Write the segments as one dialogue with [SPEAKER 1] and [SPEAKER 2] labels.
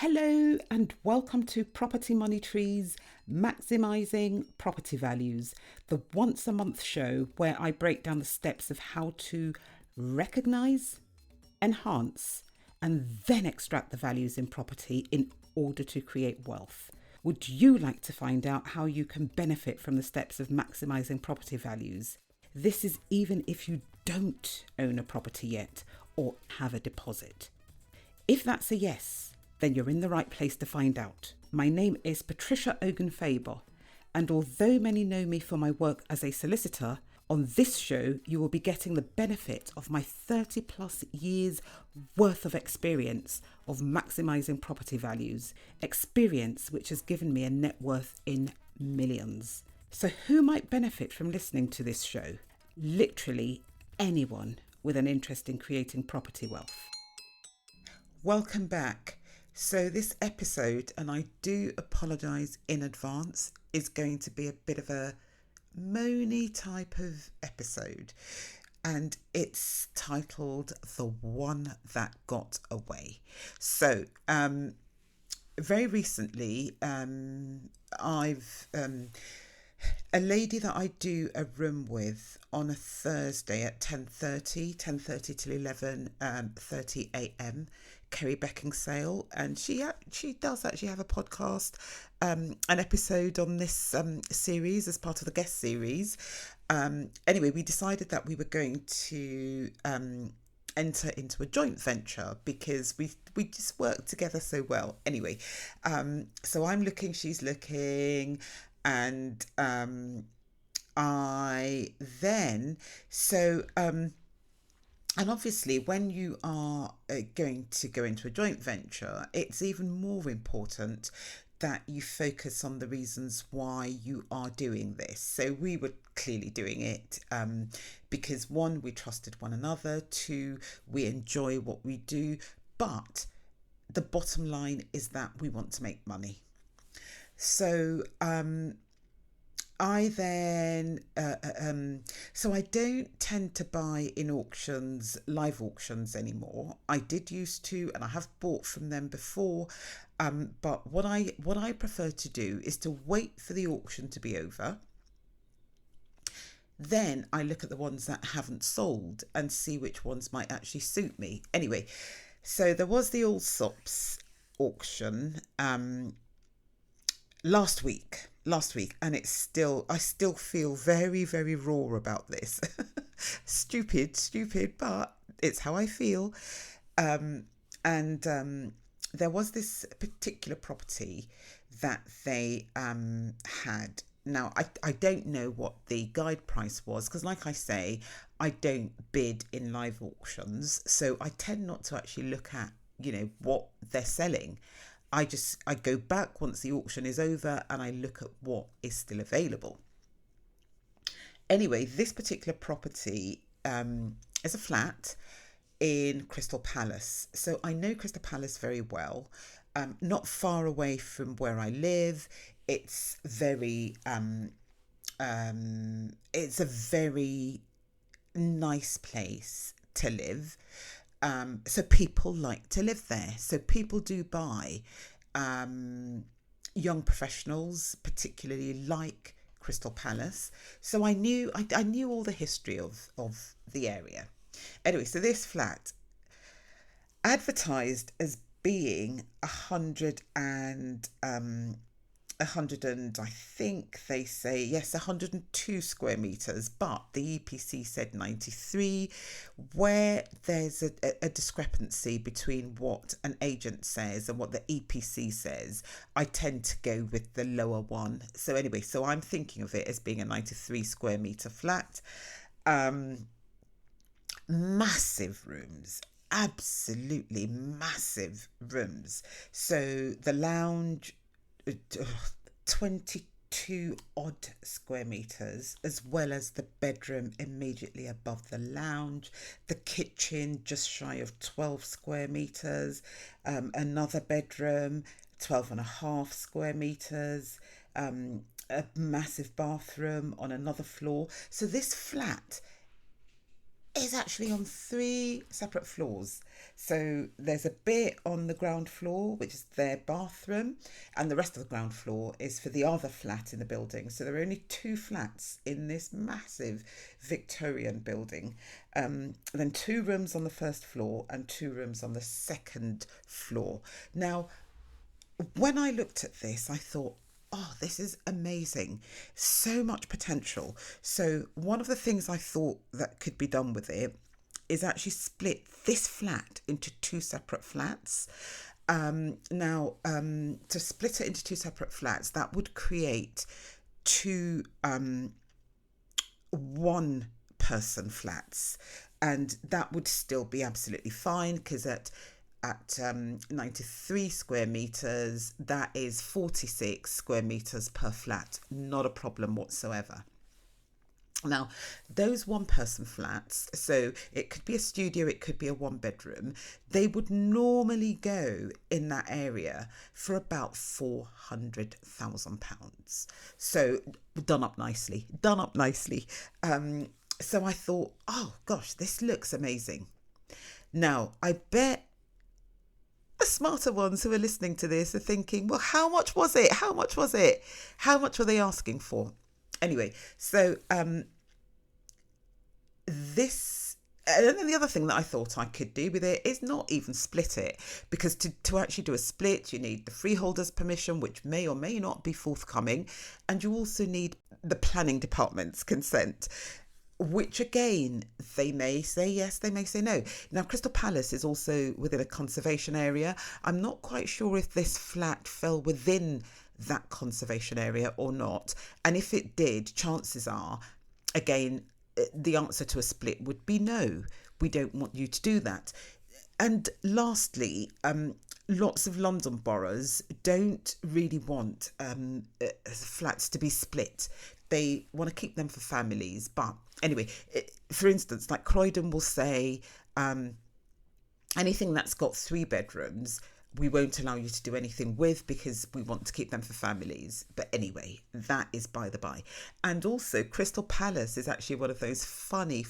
[SPEAKER 1] Hello and welcome to Property Money Trees Maximising Property Values, the once a month show where I break down the steps of how to recognise, enhance, and then extract the values in property in order to create wealth. Would you like to find out how you can benefit from the steps of maximising property values? This is even if you don't own a property yet or have a deposit. If that's a yes, then you're in the right place to find out. My name is Patricia Faber, and although many know me for my work as a solicitor, on this show you will be getting the benefit of my 30 plus years worth of experience of maximising property values, experience which has given me a net worth in millions. So who might benefit from listening to this show? Literally anyone with an interest in creating property wealth. Welcome back. So this episode, and I do apologise in advance, is going to be a bit of a moany type of episode, and it's titled The One That Got Away. So very recently I've a lady that I do a room with on a Thursday at 10:30 till 11:30 a.m. Kerry Beckingsale, and she does actually have a podcast, an episode on this series as part of the guest series. Anyway, we decided that we were going to enter into a joint venture because we just work together so well. Anyway, so I'm looking, she's looking, and and obviously when you are going to go into a joint venture, it's even more important that you focus on the reasons why you are doing this. So we were clearly doing it because one, we trusted one another, two, we enjoy what we do, but the bottom line is that we want to make money. So I then, so I don't tend to buy in auctions, live auctions anymore. I did used to, and I have bought from them before. But what I prefer to do is to wait for the auction to be over. Then I look at the ones that haven't sold and see which ones might actually suit me. Anyway, so there was the Allsops auction last week, and I still feel very, very raw about this. stupid, but it's how I feel. There was this particular property that they had. Now, I don't know what the guide price was because, like I say, I don't bid in live auctions, so I tend not to actually look at, what they're selling. I go back once the auction is over and I look at what is still available. Anyway, this particular property is a flat in Crystal Palace. So I know Crystal Palace very well, not far away from where I live. It's it's a very nice place to live. So people like to live there. So people do buy. Young professionals particularly like Crystal Palace. So I knew all the history of the area. Anyway, so this flat advertised as being 100 and I think they say, yes, 102 square metres, but the EPC said 93, where there's a discrepancy between what an agent says and what the EPC says. I tend to go with the lower one. So anyway, so I'm thinking of it as being a 93 square metre flat. Massive rooms, absolutely massive rooms. So the lounge, 22 odd square metres, as well as the bedroom immediately above the lounge, the kitchen just shy of 12 square metres, another bedroom 12.5 square metres, a massive bathroom on another floor. So this flat is actually on three separate floors. So there's a bit on the ground floor, which is their bathroom, and the rest of the ground floor is for the other flat in the building. So there are only two flats in this massive Victorian building. Then two rooms on the first floor and two rooms on the second floor. Now, when I looked at this, I thought, oh, this is amazing. So much potential. So, one of the things I thought that could be done with it is actually split this flat into two separate flats. To split it into two separate flats, that would create two one person flats, and that would still be absolutely fine because at 93 square meters, that is 46 square meters per flat. Not a problem whatsoever. Now, those one person flats, so it could be a studio, it could be a one bedroom, they would normally go in that area for about £400,000. So done up nicely, done up nicely. So I thought, oh gosh, this looks amazing. Now, I bet the smarter ones who are listening to this are thinking, well, how much was it? How much was it? How much were they asking for? Anyway, so this, and then the other thing that I thought I could do with it is not even split it, because to actually do a split, you need the freeholder's permission, which may or may not be forthcoming, and you also need the planning department's consent, which again, they may say yes, they may say no. Now, Crystal Palace is also within a conservation area. I'm not quite sure if this flat fell within that conservation area or not. And if it did, chances are, again, the answer to a split would be no. We don't want you to do that. And lastly, lots of London boroughs don't really want flats to be split. They want to keep them for families. But anyway, for instance, like Croydon will say anything that's got three bedrooms, we won't allow you to do anything with because we want to keep them for families. But anyway, that is by the by. And also, Crystal Palace is actually one of those funny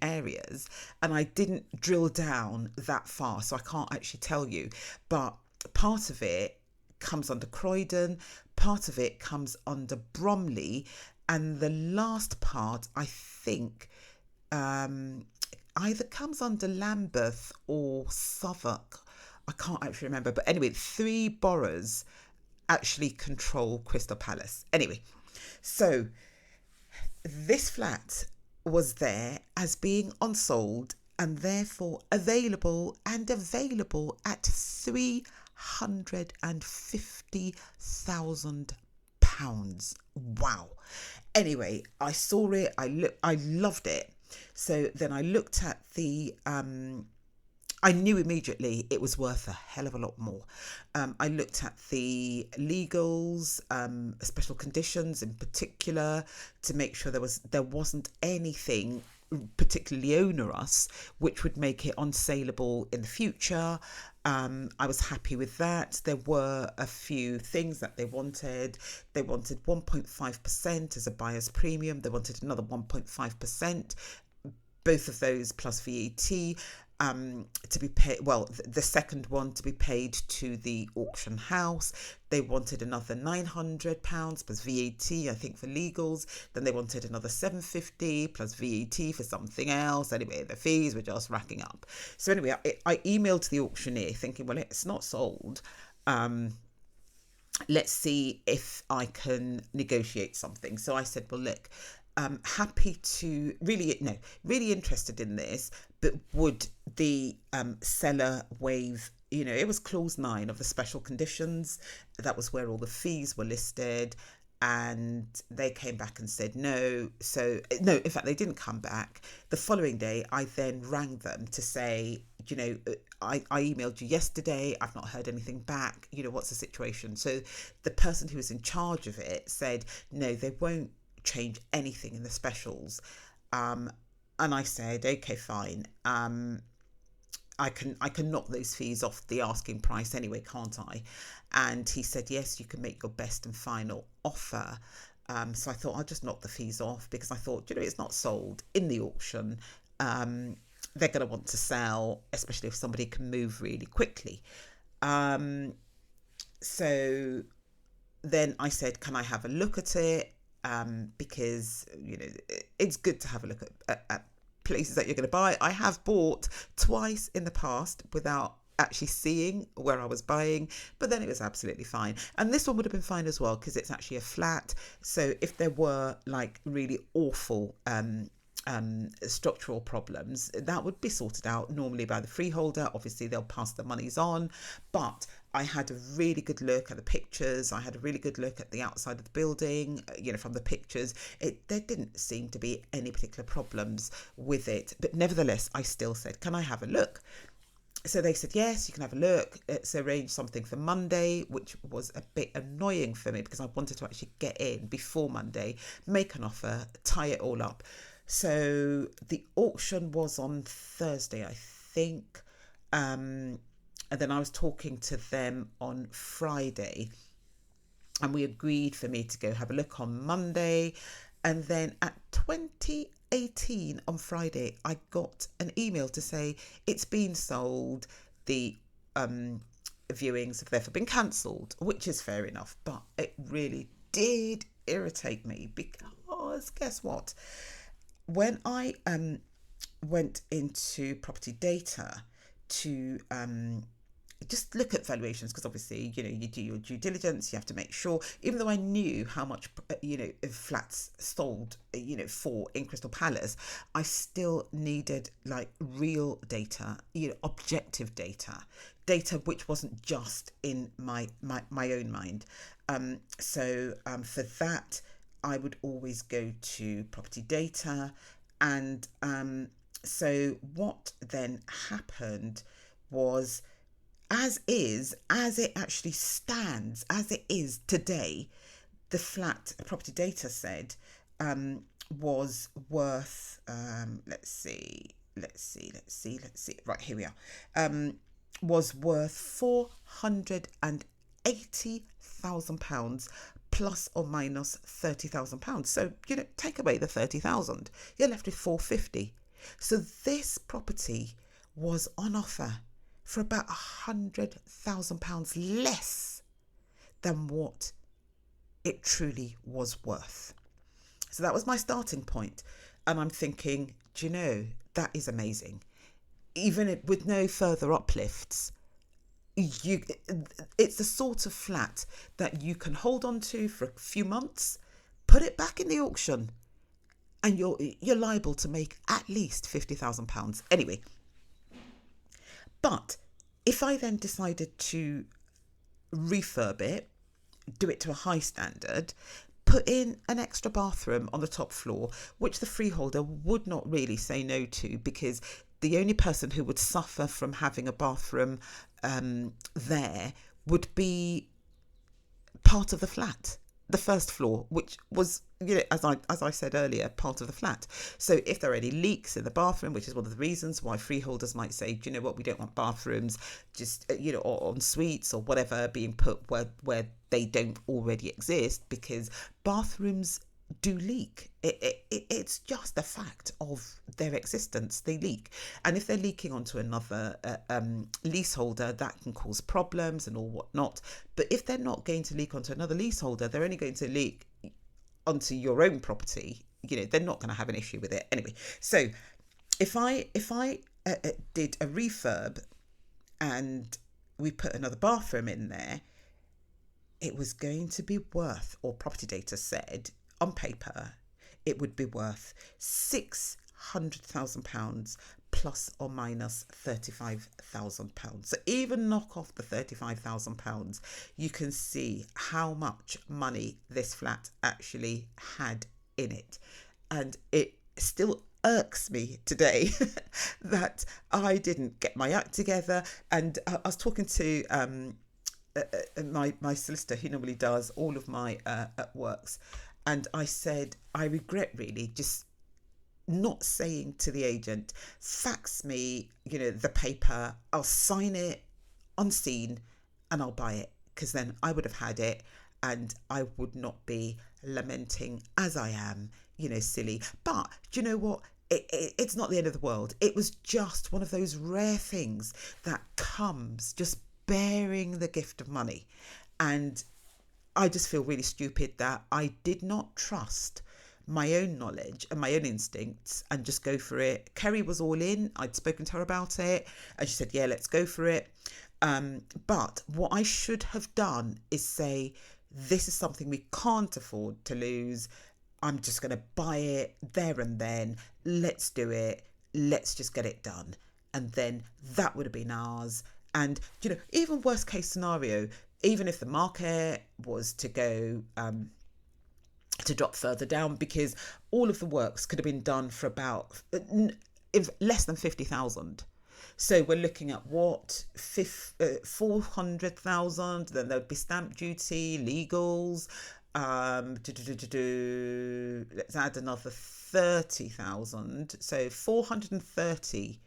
[SPEAKER 1] areas. And I didn't drill down that far, so I can't actually tell you. But part of it comes under Croydon, part of it comes under Bromley, and the last part, I think, either comes under Lambeth or Southwark. I can't actually remember. But anyway, three boroughs actually control Crystal Palace. Anyway, so this flat was there as being unsold and therefore available at £350,000. Wow. Anyway, I saw it. I loved it. So then I looked at the I knew immediately it was worth a hell of a lot more. I looked at the legals, special conditions in particular, to make sure there wasn't anything particularly onerous which would make it unsaleable in the future. I was happy with that. There were a few things that they wanted. They wanted 1.5% as a buyer's premium. They wanted another 1.5%, both of those plus VAT. To be paid, well, the second one to be paid to the auction house. They wanted another £900 plus VAT, I think, for legals. Then they wanted another £750 plus VAT for something else. Anyway, the fees were just racking up. So anyway, I emailed the auctioneer thinking, well, it's not sold. Let's see if I can negotiate something. So I said, well, look, happy to really interested in this, but would the seller waive, it was clause 9 of the special conditions. That was where all the fees were listed, and they came back and said no. So no, in fact, they didn't come back. The following day, I then rang them to say, I emailed you yesterday, I've not heard anything back, what's the situation? So the person who was in charge of it said, no, they won't change anything in the specials. And I said, okay, fine. I can knock those fees off the asking price anyway, can't I? And he said, yes, you can make your best and final offer. So I thought I'll just knock the fees off, because I thought, it's not sold in the auction. they're going to want to sell, especially if somebody can move really quickly. So then I said, can I have a look at it? Because, it's good to have a look at places that you're going to buy. I have bought twice in the past without actually seeing where I was buying, but then it was absolutely fine. And this one would have been fine as well because it's actually a flat. So if there were like really awful structural problems, that would be sorted out normally by the freeholder. Obviously they'll pass the monies on, but I had a really good look at the pictures. I had a really good look at the outside of the building, from the pictures. There didn't seem to be any particular problems with it, but nevertheless I still said, can I have a look? So they said, yes, you can have a look. It's arranged something for Monday, which was a bit annoying for me because I wanted to actually get in before Monday, make an offer, tie it all up. So the auction was on Thursday, I think. And then I was talking to them on Friday. And we agreed for me to go have a look on Monday. And then at 2018 on Friday, I got an email to say it's been sold. The viewings have therefore been cancelled, which is fair enough. But it really did irritate me because guess what? When I went into property data to just look at valuations, because obviously you do your due diligence, you have to make sure, even though I knew how much flats sold for in Crystal Palace, I still needed like real data, objective data which wasn't just in my own mind. So for that I would always go to property data. And so what then happened was, as it actually stands, as it is today, the flat, property data said, was worth, let's see, right, here we are, was worth £480,000 plus or minus £30,000. So, take away the 30,000, you're left with 450. So this property was on offer for about £100,000 less than what it truly was worth. So that was my starting point. And I'm thinking, that is amazing. Even with no further uplifts, it's the sort of flat that you can hold on to for a few months, put it back in the auction, and you're liable to make at least £50,000. Anyway, but if I then decided to refurb it, do it to a high standard, put in an extra bathroom on the top floor, which the freeholder would not really say no to, because the only person who would suffer from having a bathroom there would be part of the flat, the first floor, which was, as I said earlier, part of the flat. So if there are any leaks in the bathroom, which is one of the reasons why freeholders might say, do you know what, we don't want bathrooms just, or en suites or whatever being put where they don't already exist, because bathrooms do leak. It's just a fact of their existence. They leak, and if they're leaking onto another leaseholder, that can cause problems and all whatnot. But if they're not going to leak onto another leaseholder, they're only going to leak onto your own property. They're not going to have an issue with it anyway. So if I did a refurb and we put another bathroom in there, it was going to be worth, or property data said on paper, it would be worth £600,000 plus or minus £35,000. So even knock off the £35,000, you can see how much money this flat actually had in it. And it still irks me today that I didn't get my act together. And I was talking to my solicitor, who normally does all of my works, and I said, I regret really just not saying to the agent, fax me, the paper, I'll sign it unseen and I'll buy it, because then I would have had it and I would not be lamenting as I am, silly. But do you know what? it's not the end of the world. It was just one of those rare things that comes just bearing the gift of money. And I just feel really stupid that I did not trust my own knowledge and my own instincts and just go for it. Kerry was all in. I'd spoken to her about it and she said, yeah, let's go for it. But what I should have done is say, this is something we can't afford to lose. I'm just going to buy it there and then. Let's do it. Let's just get it done. And then that would have been ours. And, even worst case scenario, even if the market was to go to drop further down, because all of the works could have been done for about less than 50,000. So we're looking at 400,000, then there'd be stamp duty, legals, let's add another 30,000. So 430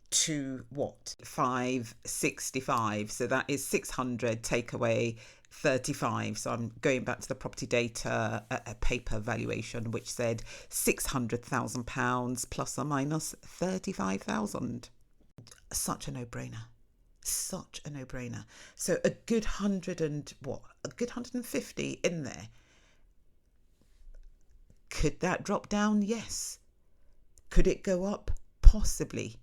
[SPEAKER 1] to what? 565. So that is 600, take away 35. So I'm going back to the property data, a paper valuation, which said £600,000 plus or minus 35,000. Such a no-brainer. Such a no-brainer. So a good 150 in there. Could that drop down? Yes. Could it go up? Possibly.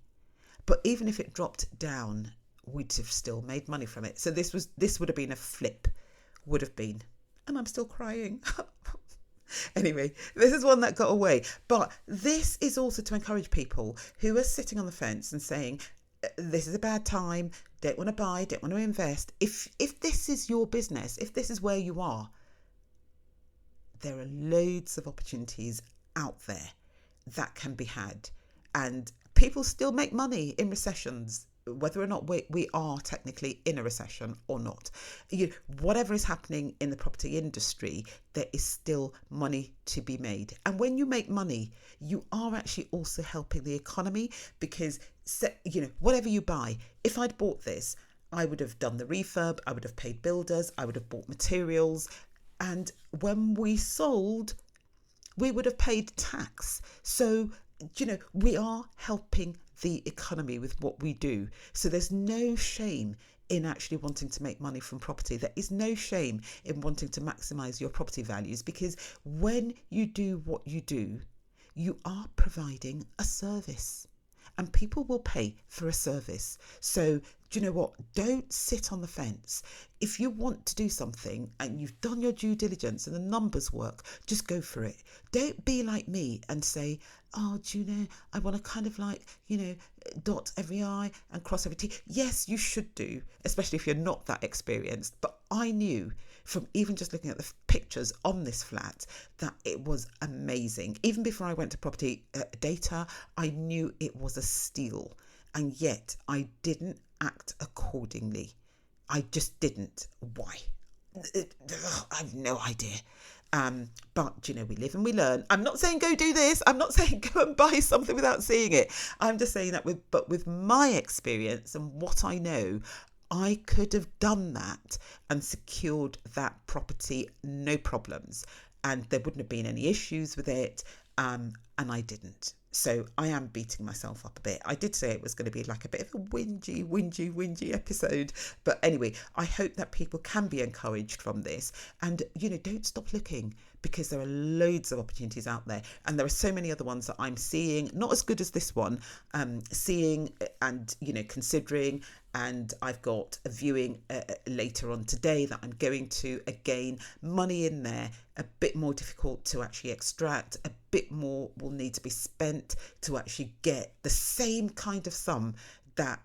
[SPEAKER 1] But even if it dropped down, we'd have still made money from it. So this would have been a flip, would have been. And I'm still crying. Anyway, this is one that got away. But this is also to encourage people who are sitting on the fence and saying, this is a bad time, don't want to buy, don't want to invest. If this is your business, if this is where you are, there are loads of opportunities out there that can be had. And people still make money in recessions, whether or not we are technically in a recession or not. Whatever is happening in the property industry, there is still money to be made. And when you make money, you are actually also helping the economy, because, whatever you buy, if I'd bought this, I would have done the refurb, I would have paid builders, I would have bought materials. And when we sold, we would have paid tax. So, we are helping the economy with what we do. So there's no shame in actually wanting to make money from property. There is no shame in wanting to maximise your property values, because when you do what you do, you are providing a service. And people will pay for a service. So, do you know what? Don't sit on the fence. If you want to do something and you've done your due diligence and the numbers work, just go for it. Don't be like me and say, oh, do you know, I want to kind of dot every I and cross every T. Yes, you should do, especially if you're not that experienced. But I knew from even just looking at the pictures on this flat that it was amazing. Even before I went to property data, I knew it was a steal. And yet I didn't act accordingly. I just didn't. Why? I have no idea. But, we live and we learn. I'm not saying go do this. I'm not saying go and buy something without seeing it. I'm just saying that with my experience and what I know, I could have done that and secured that property, no problems. And there wouldn't have been any issues with it. And I didn't. So I am beating myself up a bit. I did say it was going to be like a bit of a whingy episode. But anyway, I hope that people can be encouraged from this. And, don't stop looking, because there are loads of opportunities out there. And there are so many other ones that I'm seeing, not as good as this one, seeing and, considering. And I've got a viewing later on today that I'm going to. Again, money in there, a bit more difficult to actually extract, a bit more will need to be spent to actually get the same kind of sum that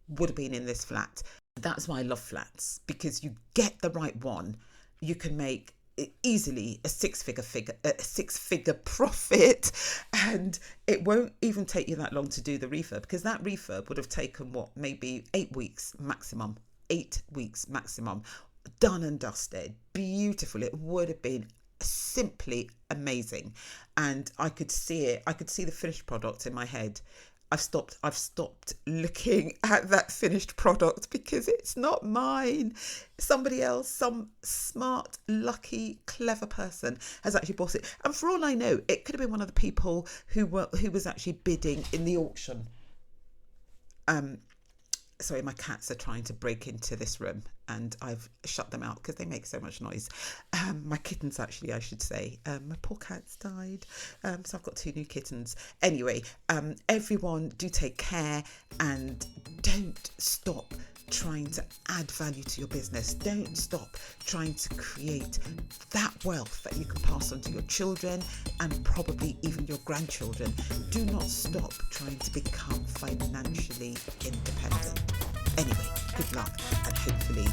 [SPEAKER 1] would have been in this flat. That's why I love flats, because you get the right one, you can make easily a six-figure profit, and it won't even take you that long to do the refurb, because that refurb would have taken maybe 8 weeks maximum, done and dusted, beautiful. It would have been simply amazing, and I could see the finished product in my head. I've stopped looking at that finished product because it's not mine. Somebody else, some smart, lucky, clever person has actually bought it. And for all I know, it could have been one of the people who was actually bidding in the auction. Sorry, my cats are trying to break into this room and I've shut them out because they make so much noise. My kittens, actually, I should say. My poor cat's died. So I've got 2 new kittens. Anyway, everyone do take care and don't stop trying to add value to your business. Don't stop trying to create that wealth that you can pass on to your children and probably even your grandchildren. Do not stop trying to become financially independent. Anyway, good luck and hopefully